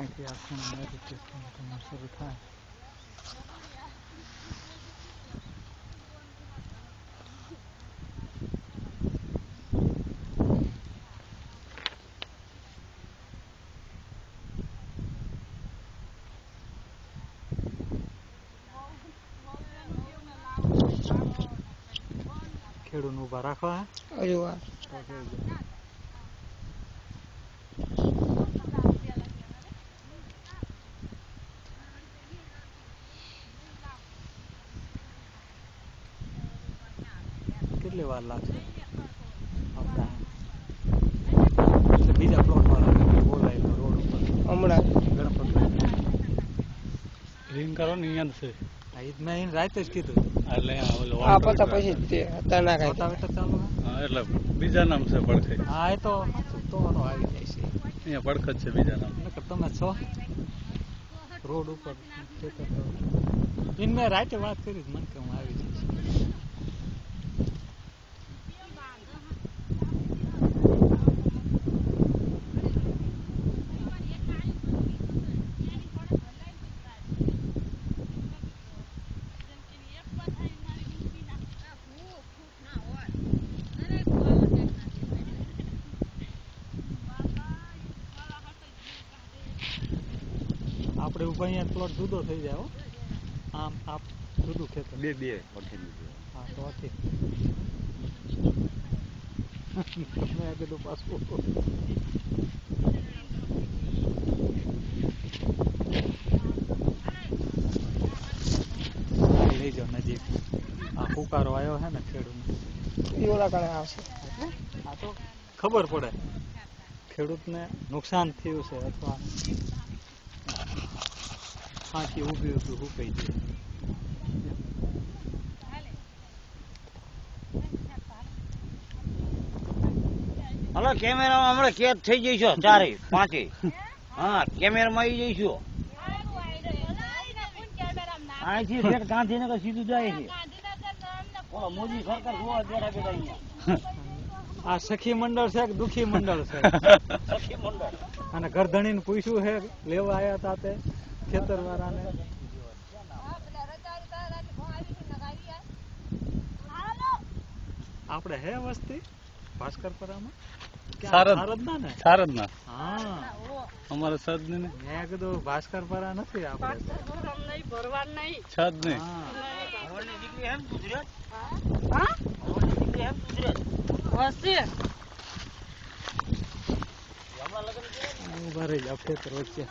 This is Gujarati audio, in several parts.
અહીંથી આખું મેડિટેશન તમારું શરૂ થાય. ખેડૂને ઊભા રાખવા કેટલી વાર લાગશે? બીજા પ્લોટ વાળા બોલાય રોડ ઉપર હમણાં ગણપત રિંગ કરો ને અહીંયા છે. મેં રાતે જ કીધું એટલે એટલે બીજા નામ છે પડખે. હા એ તો આવી જાય છે અહીંયા પડખત છે બીજા નામ. તમે છો રોડ ઉપર મેં રાતે વાત કરી મને કે હું આવી જઈશ. આપણે ઉપર અહીંયા પ્લોટ જુદો થઈ જાય. આમ આપ જુદું ખેતર બે હા તો તમે કીધું પાછું લઈ જાઓ નજીક. આ પુકારો આવ્યો છે ને ખેડૂત આવશે આ તો ખબર પડે ખેડૂતને નુકસાન થયું છે અથવા આખી ઊભી હુકાઈ જાય. હલો કેમેરામાં હમણાં કેદ થઈ જઈશું 4 5. હા કેમેરામાં આવી જઈશું. અહીંથી ફેર ગાંધીનગર સીધું જાય છે. મોદી સરકાર જોવા બેઠા બેઠા અહીંયા. આ સખી મંડળ છે કે દુખી મંડળ છે? સખી મંડળ. અને ઘરધણીને પૂછ્યું છે લેવા આવ્યા હતા તે ખેતર વાળાને. આપણે હે વસ્તી ભાસ્કરપરામાં સારદના. હા અમારે સદ ને મેં કીધું ભાસ્કરપરા નથી આપણે છદ નહીં. ઉભા રહી જાવ ખેતર વચ્ચે.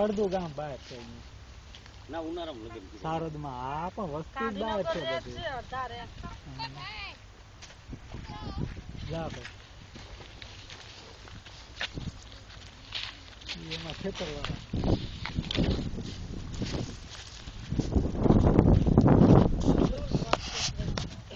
અડધું ગામ બહાર છે સારદમાં. આ પણ વસ્તી બહાર છે બધી. જા ભાઈ એમાં ખેતર વાળા